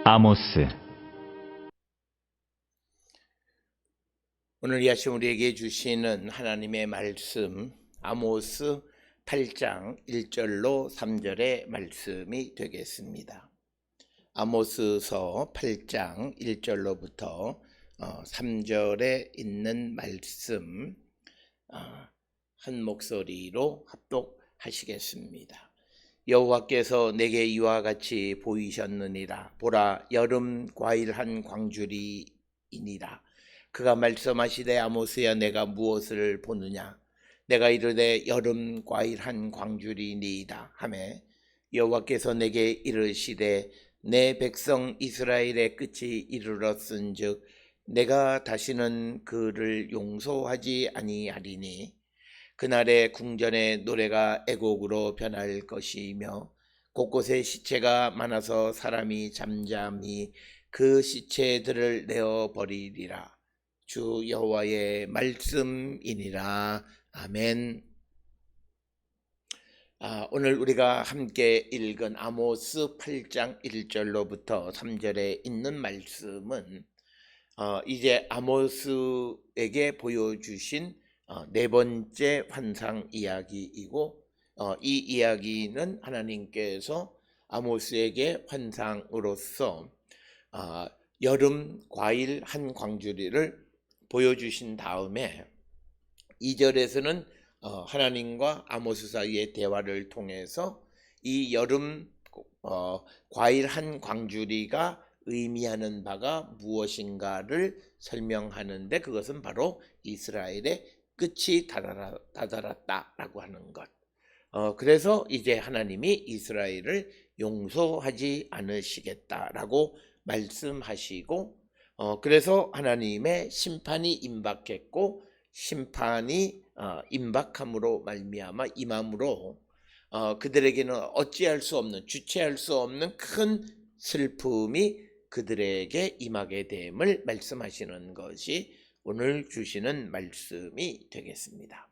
아모스. 오늘 이 아침 우리에게 주시는 하나님의 말씀, 아모스 8장 1절로 3절의 말씀이 되겠습니다. 아모스서 8장 1절로부터 3절에 있는 말씀 한 목소리로 합독하시겠습니다. 여호와께서 내게 이와 같이 보이셨느니라. 보라, 여름 과일 한 광주리이니라. 그가 말씀하시되, 아모스야, 내가 무엇을 보느냐? 내가 이르되 여름 과일 한 광주리니이다 하매, 여호와께서 내게 이르시되, 내 백성 이스라엘의 끝이 이르렀은즉 내가 다시는 그를 용서하지 아니하리니, 그날의 궁전의 노래가 애곡으로 변할 것이며 곳곳에 시체가 많아서 사람이 잠잠히 그 시체들을 내어버리리라. 주 여호와의 말씀이니라. 아멘. 오늘 우리가 함께 읽은 아모스 8장 1절로부터 3절에 있는 말씀은 이제 아모스에게 보여주신 네 번째 환상 이야기이고, 이 이야기는 하나님께서 아모스에게 환상으로서 여름 과일 한 광주리를 보여주신 다음에 2절에서는 하나님과 아모스 사이의 대화를 통해서 이 여름 과일 한 광주리가 의미하는 바가 무엇인가를 설명하는데, 그것은 바로 이스라엘의 끝이 다다랐다라고 하는 것. 그래서 이제 하나님이 이스라엘을 용서하지 않으시겠다라고 말씀하시고, 그래서 하나님의 심판이 임박했고, 심판이 임박함으로 말미암아 임함으로 그들에게는 어찌할 수 없는, 주체할 수 없는 큰 슬픔이 그들에게 임하게 됨을 말씀하시는 것이 오늘 주시는 말씀이 되겠습니다.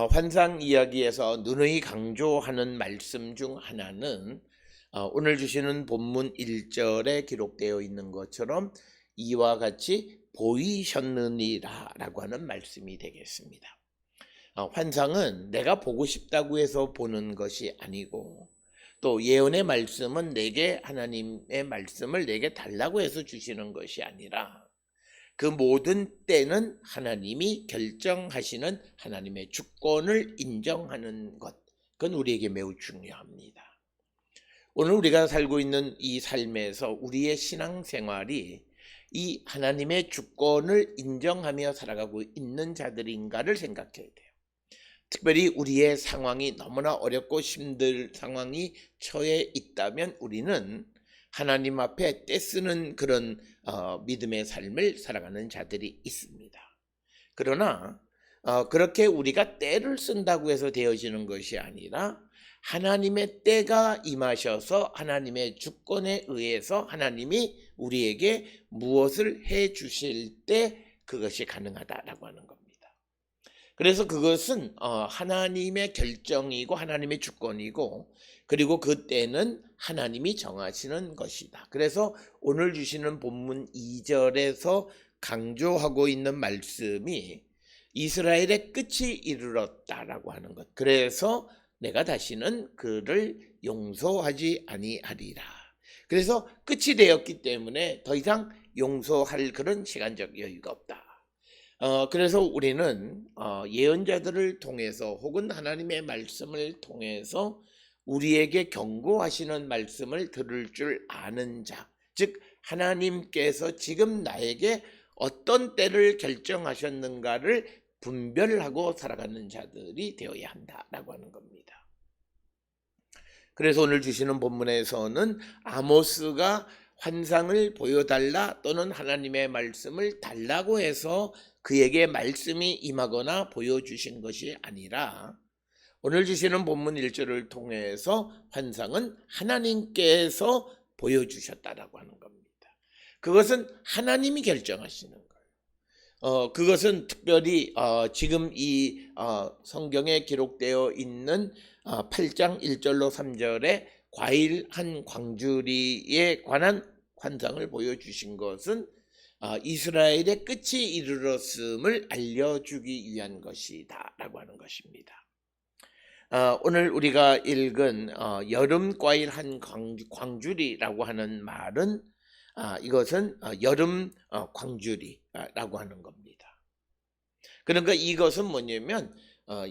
환상 이야기에서 누누이 강조하는 말씀 중 하나는 오늘 주시는 본문 1절에 기록되어 있는 것처럼 이와 같이 보이셨느니라 라고 하는 말씀이 되겠습니다. 환상은 내가 보고 싶다고 해서 보는 것이 아니고, 또 예언의 말씀은 내게 하나님의 말씀을 내게 달라고 해서 주시는 것이 아니라, 그 모든 때는 하나님이 결정하시는 하나님의 주권을 인정하는 것, 그건 우리에게 매우 중요합니다. 오늘 우리가 살고 있는 이 삶에서 우리의 신앙생활이 이 하나님의 주권을 인정하며 살아가고 있는 자들인가를 생각해야 돼요. 특별히 우리의 상황이 너무나 어렵고 힘들 상황이 처해 있다면 우리는 하나님 앞에 떼쓰는 그런 믿음의 삶을 살아가는 자들이 있습니다. 그러나 그렇게 우리가 때를 쓴다고 해서 되어지는 것이 아니라, 하나님의 때가 임하셔서 하나님의 주권에 의해서 하나님이 우리에게 무엇을 해 주실 때 그것이 가능하다라고 하는 겁니다. 그래서 그것은 하나님의 결정이고 하나님의 주권이고, 그리고 그 때는 하나님이 정하시는 것이다. 그래서 오늘 주시는 본문 2절에서 강조하고 있는 말씀이 이스라엘의 끝이 이르렀다라고 하는 것. 그래서 내가 다시는 그를 용서하지 아니하리라. 그래서 끝이 되었기 때문에 더 이상 용서할 그런 시간적 여유가 없다. 그래서 우리는 예언자들을 통해서 혹은 하나님의 말씀을 통해서 우리에게 경고하시는 말씀을 들을 줄 아는 자, 즉 하나님께서 지금 나에게 어떤 때를 결정하셨는가를 분별하고 살아가는 자들이 되어야 한다라고 하는 겁니다. 그래서 오늘 주시는 본문에서는 아모스가 환상을 보여달라 또는 하나님의 말씀을 달라고 해서 그에게 말씀이 임하거나 보여주신 것이 아니라, 오늘 주시는 본문 1절을 통해서 환상은 하나님께서 보여주셨다라고 하는 겁니다. 그것은 하나님이 결정하시는 거예요. 그것은 특별히 지금 이 성경에 기록되어 있는 8장 1절로 3절에 과일 한 광주리에 관한 환상을 보여주신 것은 이스라엘의 끝이 이르렀음을 알려주기 위한 것이다 라고 하는 것입니다. 오늘 우리가 읽은 여름 과일 한 광주리라고 하는 말은 이것은 여름 광주리라고 하는 겁니다. 그러니까 이것은 뭐냐면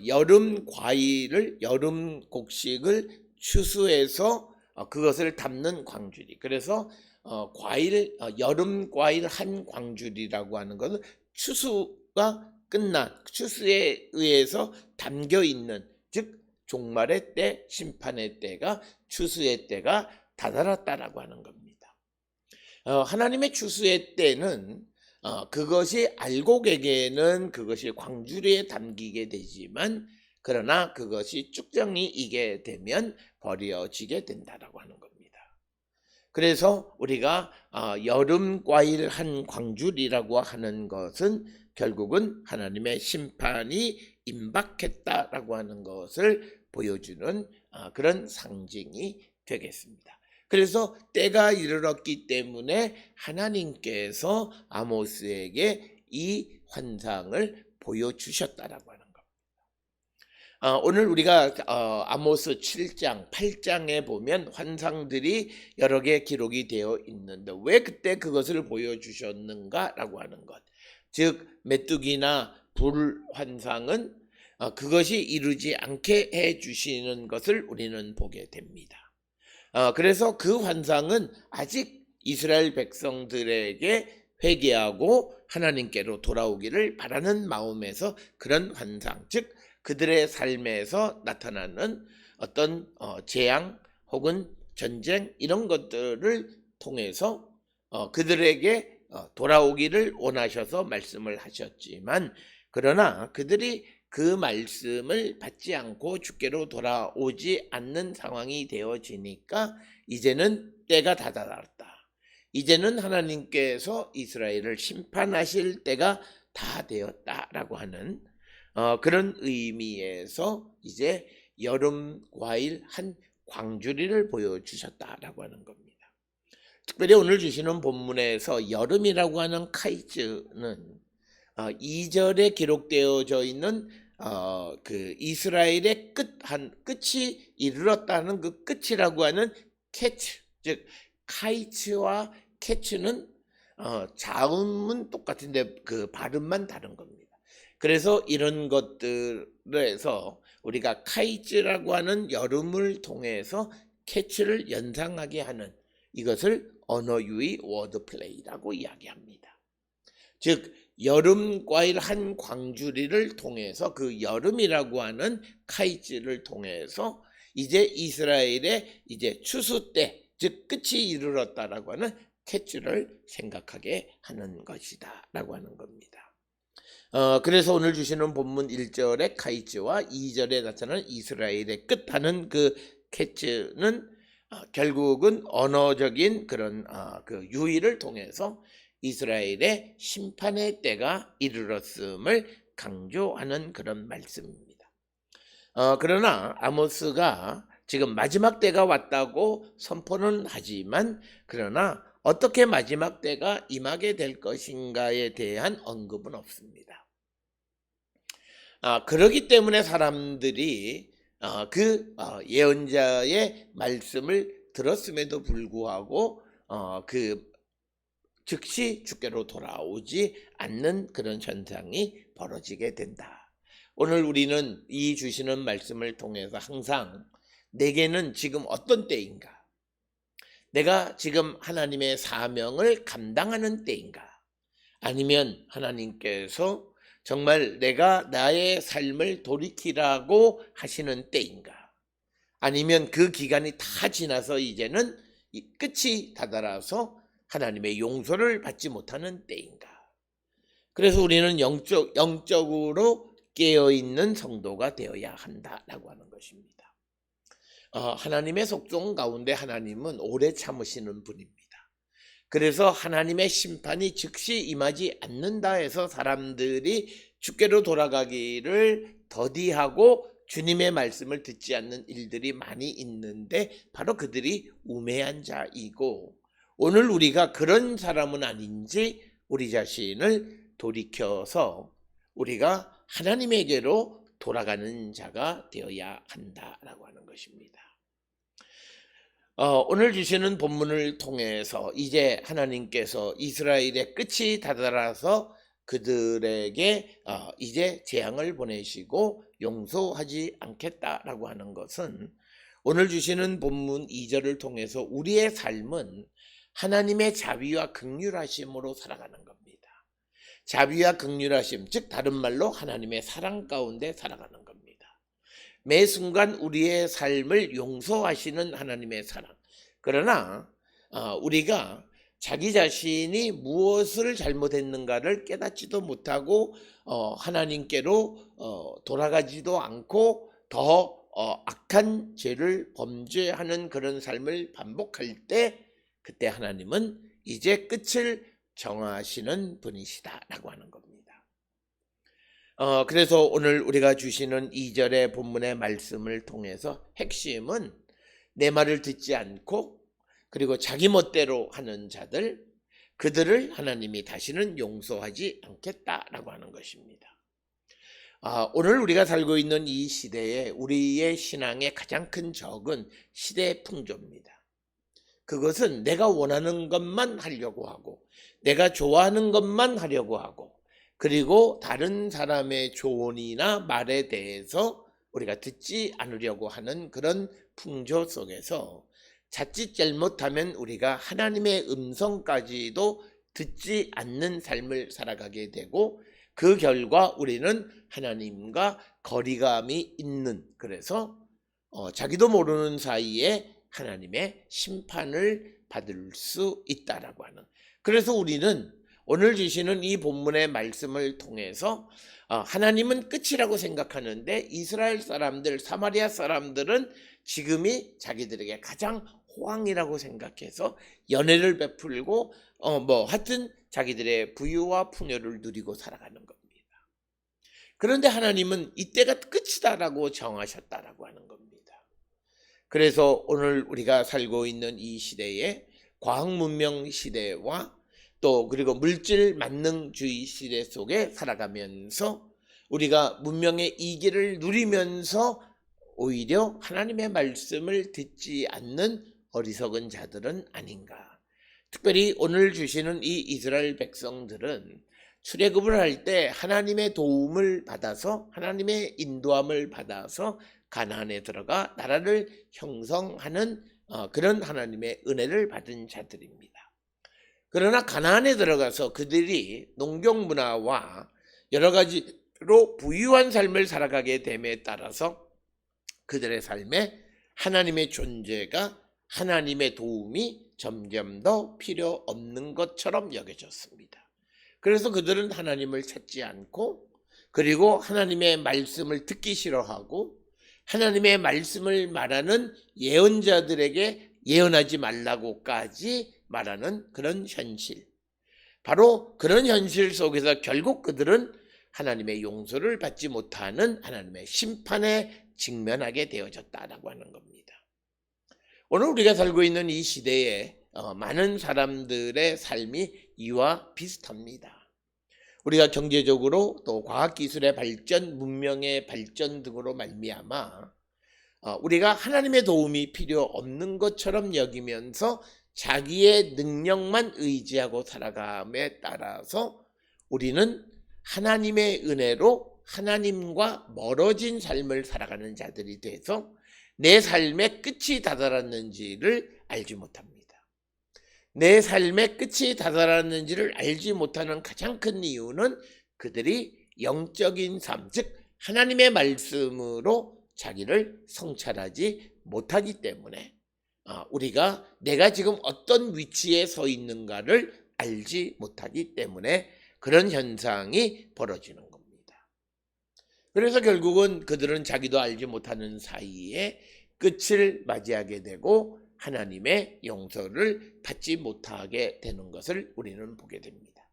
여름 과일을, 여름 곡식을 추수해서 그것을 담는 광주리. 그래서 여름 과일 한 광주리라고 하는 것은 추수가 끝난, 추수에 의해서 담겨 있는, 즉 종말의 때, 심판의 때가, 추수의 때가 다다랐다라고 하는 겁니다. 하나님의 추수의 때는 그것이 알곡에게는 그것이 광주리에 담기게 되지만, 그러나 그것이 쭉정이 이게 되면 버려지게 된다라고 하는 겁니다. 그래서 우리가 여름 과일 한 광주리라고 하는 것은 결국은 하나님의 심판이 임박했다라고 하는 것을 보여주는 그런 상징이 되겠습니다. 그래서 때가 이르렀기 때문에 하나님께서 아모스에게 이 환상을 보여주셨다라고 하는 겁니다. 오늘 우리가 아모스 7장, 8장에 보면 환상들이 여러 개 기록이 되어 있는데 왜 그때 그것을 보여주셨는가라고 하는 것. 즉 메뚜기나 불 환상은 그것이 이루지 않게 해주시는 것을 우리는 보게 됩니다. 그래서 그 환상은 아직 이스라엘 백성들에게 회개하고 하나님께로 돌아오기를 바라는 마음에서 그런 환상, 즉 그들의 삶에서 나타나는 어떤 재앙 혹은 전쟁 이런 것들을 통해서 그들에게 돌아오기를 원하셔서 말씀을 하셨지만, 그러나 그들이 그 말씀을 받지 않고 주께로 돌아오지 않는 상황이 되어지니까 이제는 때가 다다랐다. 이제는 하나님께서 이스라엘을 심판하실 때가 다 되었다라고 하는 그런 의미에서 이제 여름 과일 한 광주리를 보여주셨다라고 하는 겁니다. 특별히 오늘 주시는 본문에서 여름이라고 하는 카이즈는 2절에 기록되어져 있는 그 이스라엘의 끝이 이르렀다는 그 끝이라고 하는 캐치, 즉 카이츠와 캐치는 자음은 똑같은데 그 발음만 다른 겁니다. 그래서 이런 것들에서 우리가 카이츠라고 하는 여름을 통해서 캐치를 연상하게 하는 이것을 언어유희 워드플레이라고 이야기합니다. 즉 여름 과일 한 광주리를 통해서 그 여름이라고 하는 카이즈를 통해서 이제 이스라엘의 이제 추수 때, 즉 끝이 이르렀다라고 하는 캐치를 생각하게 하는 것이다라고 하는 겁니다. 그래서 오늘 주시는 본문 1절의 카이즈와 2절에 나타나는 이스라엘의 끝하는 그 캐치는 결국은 언어적인 그런 그 유의를 통해서 이스라엘의 심판의 때가 이르렀음을 강조하는 그런 말씀입니다. 그러나 아모스가 지금 마지막 때가 왔다고 선포는 하지만, 그러나 어떻게 마지막 때가 임하게 될 것인가에 대한 언급은 없습니다. 그렇기 때문에 사람들이 그 예언자의 말씀을 들었음에도 불구하고 즉시 주께로 돌아오지 않는 그런 현상이 벌어지게 된다. 오늘 우리는 이 주시는 말씀을 통해서 항상 내게는 지금 어떤 때인가? 내가 지금 하나님의 사명을 감당하는 때인가? 아니면 하나님께서 정말 내가 나의 삶을 돌이키라고 하시는 때인가? 아니면 그 기간이 다 지나서 이제는 끝이 다다라서 하나님의 용서를 받지 못하는 때인가? 그래서 우리는 영적으로 깨어있는 성도가 되어야 한다라고 하는 것입니다. 하나님의 속성 가운데 하나님은 오래 참으시는 분입니다. 그래서 하나님의 심판이 즉시 임하지 않는다 해서 사람들이 주께로 돌아가기를 더디하고 주님의 말씀을 듣지 않는 일들이 많이 있는데 바로 그들이 우매한 자이고, 오늘 우리가 그런 사람은 아닌지 우리 자신을 돌이켜서 우리가 하나님에게로 돌아가는 자가 되어야 한다라고 하는 것입니다. 오늘 주시는 본문을 통해서 이제 하나님께서 이스라엘의 끝이 다다라서 그들에게 이제 재앙을 보내시고 용서하지 않겠다라고 하는 것은, 오늘 주시는 본문 2절을 통해서 우리의 삶은 하나님의 자비와 긍휼하심으로 살아가는 겁니다. 자비와 긍휼하심, 즉 다른 말로 하나님의 사랑 가운데 살아가는 겁니다. 매 순간 우리의 삶을 용서하시는 하나님의 사랑. 그러나 우리가 자기 자신이 무엇을 잘못했는가를 깨닫지도 못하고 하나님께로 돌아가지도 않고 더 악한 죄를 범죄하는 그런 삶을 반복할 때, 그때 하나님은 이제 끝을 정하시는 분이시다라고 하는 겁니다. 그래서 오늘 우리가 주시는 2절의 본문의 말씀을 통해서 핵심은 내 말을 듣지 않고 그리고 자기 멋대로 하는 자들, 그들을 하나님이 다시는 용서하지 않겠다라고 하는 것입니다. 오늘 우리가 살고 있는 이 시대에 우리의 신앙의 가장 큰 적은 시대의 풍조입니다. 그것은 내가 원하는 것만 하려고 하고, 내가 좋아하는 것만 하려고 하고, 그리고 다른 사람의 조언이나 말에 대해서 우리가 듣지 않으려고 하는 그런 풍조 속에서 자칫 잘못하면 우리가 하나님의 음성까지도 듣지 않는 삶을 살아가게 되고, 그 결과 우리는 하나님과 거리감이 있는, 그래서 자기도 모르는 사이에 하나님의 심판을 받을 수 있다라고 하는. 그래서 우리는 오늘 주시는 이 본문의 말씀을 통해서 하나님은 끝이라고 생각하는데, 이스라엘 사람들, 사마리아 사람들은 지금이 자기들에게 가장 호황이라고 생각해서 연애를 베풀고 하여튼 자기들의 부유와 풍요를 누리고 살아가는 겁니다. 그런데 하나님은 이때가 끝이다라고 정하셨다라고 하는 겁니다. 그래서 오늘 우리가 살고 있는 이 시대에 과학문명 시대와 또 그리고 물질 만능주의 시대 속에 살아가면서 우리가 문명의 이기를 누리면서 오히려 하나님의 말씀을 듣지 않는 어리석은 자들은 아닌가. 특별히 오늘 주시는 이 이스라엘 백성들은 출애굽을 할 때 하나님의 도움을 받아서, 하나님의 인도함을 받아서 가나안에 들어가 나라를 형성하는 그런 하나님의 은혜를 받은 자들입니다. 그러나 가나안에 들어가서 그들이 농경 문화와 여러 가지로 부유한 삶을 살아가게 됨에 따라서 그들의 삶에 하나님의 존재가, 하나님의 도움이 점점 더 필요 없는 것처럼 여겨졌습니다. 그래서 그들은 하나님을 찾지 않고, 그리고 하나님의 말씀을 듣기 싫어하고, 하나님의 말씀을 말하는 예언자들에게 예언하지 말라고까지 말하는 그런 현실, 바로 그런 현실 속에서 결국 그들은 하나님의 용서를 받지 못하는 하나님의 심판에 직면하게 되어졌다라고 하는 겁니다. 오늘 우리가 살고 있는 이 시대에 많은 사람들의 삶이 이와 비슷합니다. 우리가 경제적으로 또 과학기술의 발전, 문명의 발전 등으로 말미암아 우리가 하나님의 도움이 필요 없는 것처럼 여기면서 자기의 능력만 의지하고 살아감에 따라서 우리는 하나님의 은혜로 하나님과 멀어진 삶을 살아가는 자들이 돼서 내 삶의 끝이 다다랐는지를 알지 못합니다. 내 삶의 끝이 다다랐는지를 알지 못하는 가장 큰 이유는 그들이 영적인 삶, 즉 하나님의 말씀으로 자기를 성찰하지 못하기 때문에 우리가 내가 지금 어떤 위치에 서 있는가를 알지 못하기 때문에 그런 현상이 벌어지는 겁니다. 그래서 결국은 그들은 자기도 알지 못하는 사이에 끝을 맞이하게 되고 하나님의 용서를 받지 못하게 되는 것을 우리는 보게 됩니다.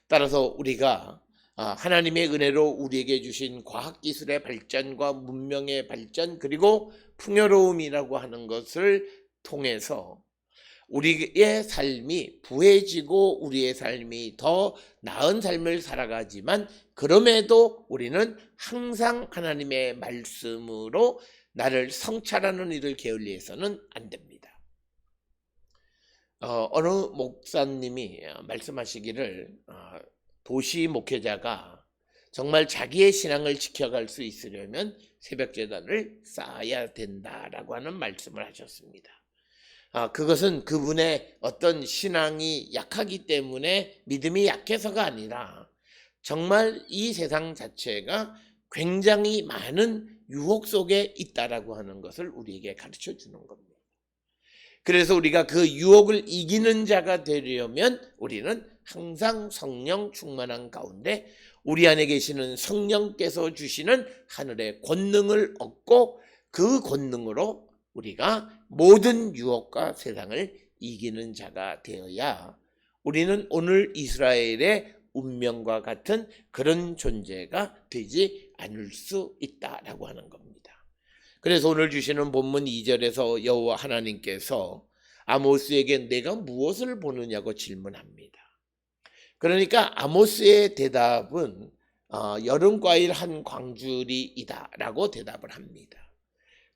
따라서 우리가 하나님의 은혜로 우리에게 주신 과학기술의 발전과 문명의 발전 그리고 풍요로움이라고 하는 것을 통해서 우리의 삶이 부해지고 우리의 삶이 더 나은 삶을 살아가지만 그럼에도 우리는 항상 하나님의 말씀으로 나를 성찰하는 일을 게을리해서는 안 됩니다. 어느 목사님이 말씀하시기를 도시 목회자가 정말 자기의 신앙을 지켜갈 수 있으려면 새벽제단을 쌓아야 된다라고 하는 말씀을 하셨습니다. 그것은 그분의 어떤 신앙이 약하기 때문에 믿음이 약해서가 아니라 정말 이 세상 자체가 굉장히 많은 유혹 속에 있다라고 하는 것을 우리에게 가르쳐 주는 겁니다. 그래서 우리가 그 유혹을 이기는 자가 되려면 우리는 항상 성령 충만한 가운데 우리 안에 계시는 성령께서 주시는 하늘의 권능을 얻고 그 권능으로 우리가 모든 유혹과 세상을 이기는 자가 되어야 우리는 오늘 이스라엘의 운명과 같은 그런 존재가 되지 않을 수 있다라고 하는 겁니다. 그래서 오늘 주시는 본문 2절에서 여호와 하나님께서 아모스에게 내가 무엇을 보느냐고 질문합니다. 그러니까 아모스의 대답은 여름과일 한 광주리이다 라고 대답을 합니다.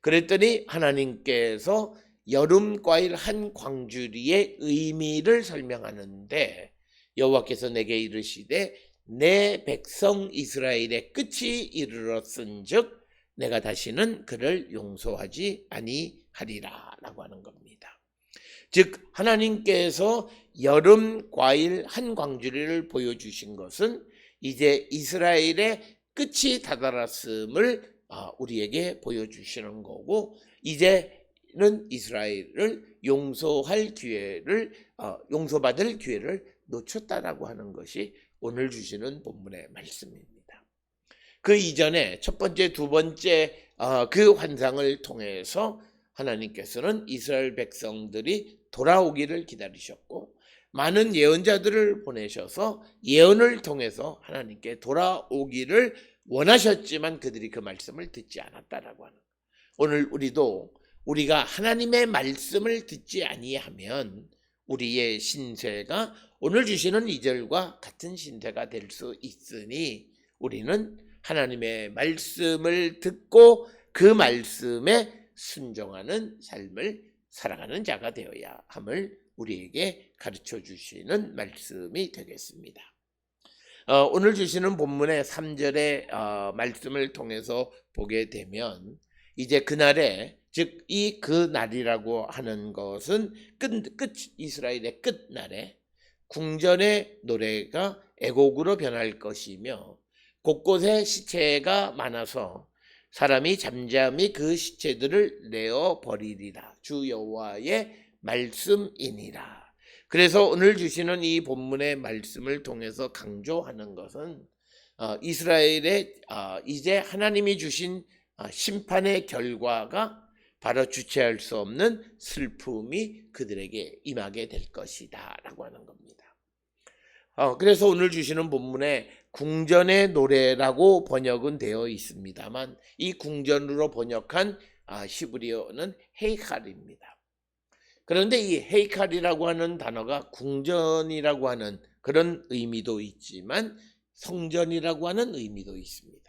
그랬더니 하나님께서 여름과일 한 광주리의 의미를 설명하는데 여호와께서 내게 이르시되 내 백성 이스라엘의 끝이 이르렀은즉 내가 다시는 그를 용서하지 아니하리라 라고 하는 겁니다. 즉 하나님께서 여름 과일 한 광주리를 보여주신 것은 이제 이스라엘의 끝이 다다랐음을 우리에게 보여주시는 거고 이제는 이스라엘을 용서할 기회를 용서받을 기회를 놓쳤다라고 하는 것이 오늘 주시는 본문의 말씀입니다. 그 이전에 첫 번째, 두 번째 그 환상을 통해서 하나님께서는 이스라엘 백성들이 돌아오기를 기다리셨고 많은 예언자들을 보내셔서 예언을 통해서 하나님께 돌아오기를 원하셨지만 그들이 그 말씀을 듣지 않았다라고 하는 오늘 우리가 하나님의 말씀을 듣지 아니하면 우리의 신세가 오늘 주시는 2절과 같은 신세가 될 수 있으니 우리는 하나님의 말씀을 듣고 그 말씀에 순종하는 삶을 살아가는 자가 되어야 함을 우리에게 가르쳐 주시는 말씀이 되겠습니다. 오늘 주시는 본문의 3절의 말씀을 통해서 보게 되면 이제 그날에 즉 이 그날이라고 하는 것은 이스라엘의 끝날에 궁전의 노래가 애곡으로 변할 것이며 곳곳에 시체가 많아서 사람이 잠잠히 그 시체들을 내어 버리리라. 주 여호와의 말씀이니라. 그래서 오늘 주시는 이 본문의 말씀을 통해서 강조하는 것은 이스라엘의 이제 하나님이 주신 심판의 결과가 바로 주체할 수 없는 슬픔이 그들에게 임하게 될 것이다 라고 하는 겁니다. 그래서 오늘 주시는 본문에 궁전의 노래라고 번역은 되어 있습니다만 이 궁전으로 번역한 히브리어는 헤이칼입니다. 그런데 이 헤이칼이라고 하는 단어가 궁전이라고 하는 그런 의미도 있지만 성전이라고 하는 의미도 있습니다.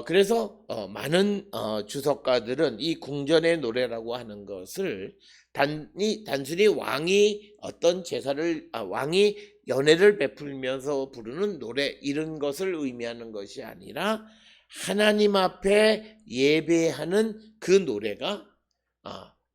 그래서 많은 주석가들은 이 궁전의 노래라고 하는 것을 단순히 왕이 어떤 제사를 왕이 연회를 베풀면서 부르는 노래 이런 것을 의미하는 것이 아니라 하나님 앞에 예배하는 그 노래가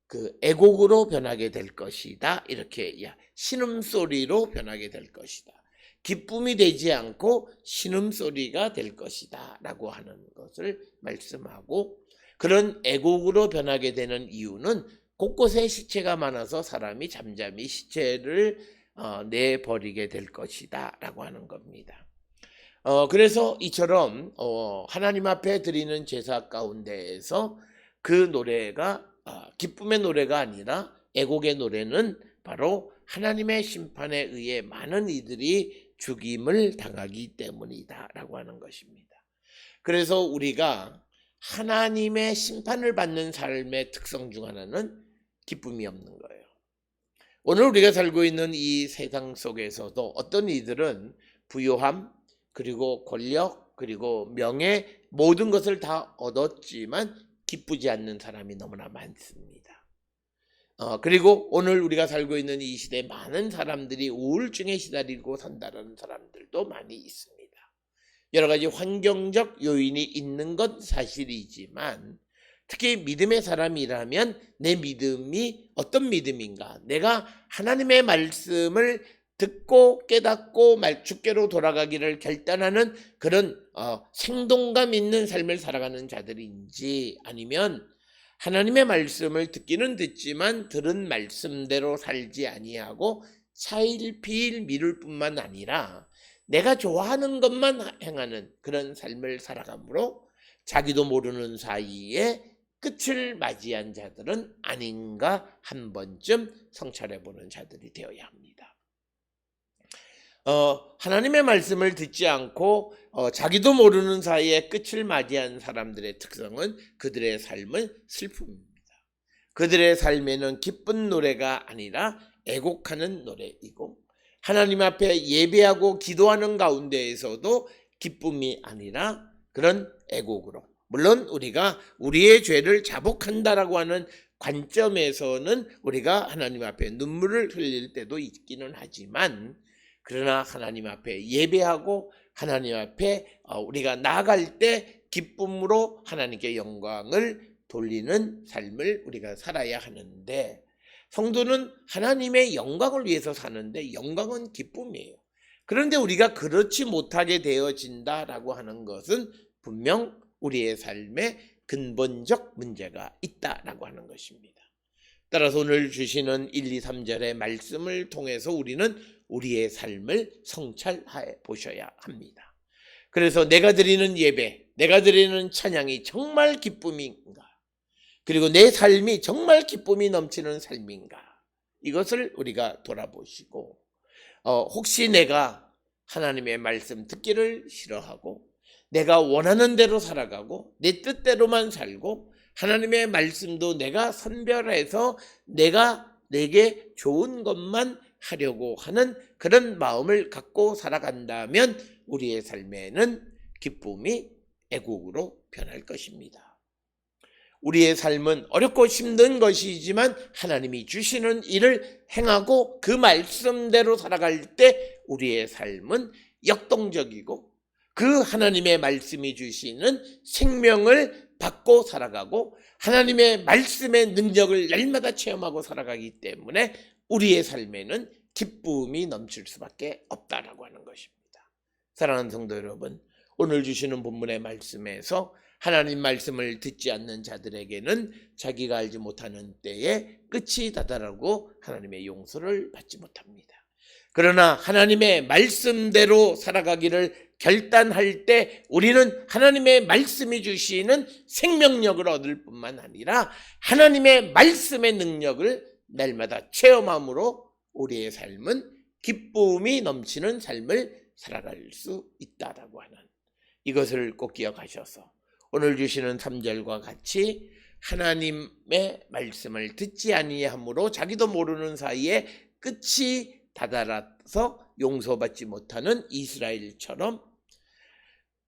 그 애곡으로 변하게 될 것이다. 이렇게 신음소리로 변하게 될 것이다. 기쁨이 되지 않고 신음소리가 될 것이다 라고 하는 것을 말씀하고 그런 애곡으로 변하게 되는 이유는 곳곳에 시체가 많아서 사람이 잠잠히 시체를 내버리게 될 것이다 라고 하는 겁니다. 그래서 이처럼 하나님 앞에 드리는 제사 가운데에서 그 노래가 기쁨의 노래가 아니라 애곡의 노래는 바로 하나님의 심판에 의해 많은 이들이 죽임을 당하기 때문이다 라고 하는 것입니다. 그래서 우리가 하나님의 심판을 받는 삶의 특성 중 하나는 기쁨이 없는 거예요. 오늘 우리가 살고 있는 이 세상 속에서도 어떤 이들은 부요함, 그리고 권력, 그리고 명예, 모든 것을 다 얻었지만 기쁘지 않는 사람이 너무나 많습니다. 그리고 오늘 우리가 살고 있는 이 시대에 많은 사람들이 우울증에 시달리고 산다는 사람들도 많이 있습니다. 여러 가지 환경적 요인이 있는 건 사실이지만 특히 믿음의 사람이라면 내 믿음이 어떤 믿음인가? 내가 하나님의 말씀을 듣고 깨닫고 주께로 돌아가기를 결단하는 그런 생동감 있는 삶을 살아가는 자들인지, 아니면 하나님의 말씀을 듣기는 듣지만 들은 말씀대로 살지 아니하고 차일피일 미룰 뿐만 아니라 내가 좋아하는 것만 행하는 그런 삶을 살아가므로 자기도 모르는 사이에 끝을 맞이한 자들은 아닌가 한 번쯤 성찰해보는 자들이 되어야 합니다. 하나님의 말씀을 듣지 않고 자기도 모르는 사이에 끝을 맞이한 사람들의 특성은 그들의 삶은 슬픔입니다. 그들의 삶에는 기쁜 노래가 아니라 애곡하는 노래이고, 하나님 앞에 예배하고 기도하는 가운데에서도 기쁨이 아니라 그런 애곡으로, 물론 우리가 우리의 죄를 자복한다라고 하는 관점에서는 우리가 하나님 앞에 눈물을 흘릴 때도 있기는 하지만, 그러나 하나님 앞에 예배하고 하나님 앞에 우리가 나아갈 때 기쁨으로 하나님께 영광을 돌리는 삶을 우리가 살아야 하는데, 성도는 하나님의 영광을 위해서 사는데 영광은 기쁨이에요. 그런데 우리가 그렇지 못하게 되어진다라고 하는 것은 분명 우리의 삶에 근본적 문제가 있다라고 하는 것입니다. 따라서 오늘 주시는 1, 2, 3절의 말씀을 통해서 우리는 우리의 삶을 성찰해 보셔야 합니다. 그래서 내가 드리는 예배, 내가 드리는 찬양이 정말 기쁨인가? 그리고 내 삶이 정말 기쁨이 넘치는 삶인가? 이것을 우리가 돌아보시고, 혹시 내가 하나님의 말씀 듣기를 싫어하고 내가 원하는 대로 살아가고 내 뜻대로만 살고 하나님의 말씀도 내가 선별해서 내게 좋은 것만 하려고 하는 그런 마음을 갖고 살아간다면 우리의 삶에는 기쁨이 애국으로 변할 것입니다. 우리의 삶은 어렵고 힘든 것이지만 하나님이 주시는 일을 행하고 그 말씀대로 살아갈 때 우리의 삶은 역동적이고 그 하나님의 말씀이 주시는 생명을 받고 살아가고 하나님의 말씀의 능력을 날마다 체험하고 살아가기 때문에 우리의 삶에는 기쁨이 넘칠 수밖에 없다라고 하는 것입니다. 사랑하는 성도 여러분, 오늘 주시는 본문의 말씀에서 하나님 말씀을 듣지 않는 자들에게는 자기가 알지 못하는 때에 끝이 다다르고 하나님의 용서를 받지 못합니다. 그러나 하나님의 말씀대로 살아가기를 결단할 때 우리는 하나님의 말씀이 주시는 생명력을 얻을 뿐만 아니라 하나님의 말씀의 능력을 날마다 체험함으로 우리의 삶은 기쁨이 넘치는 삶을 살아갈 수 있다라고 하는 이것을 꼭 기억하셔서 오늘 주시는 3절과 같이 하나님의 말씀을 듣지 아니함으로 자기도 모르는 사이에 끝이 다다라서 용서받지 못하는 이스라엘처럼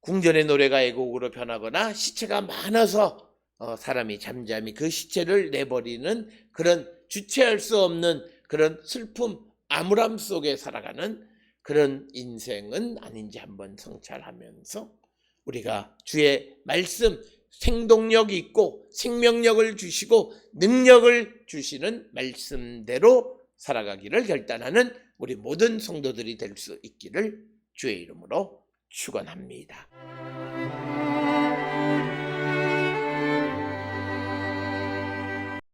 궁전의 노래가 애곡으로 변하거나 시체가 많아서 사람이 잠잠히 그 시체를 내버리는 그런 주체할 수 없는 그런 슬픔, 암울함 속에 살아가는 그런 인생은 아닌지 한번 성찰하면서 우리가 주의 말씀, 생동력 있고 생명력을 주시고 능력을 주시는 말씀대로 살아가기를 결단하는 우리 모든 성도들이 될 수 있기를 주의 이름으로 축원합니다.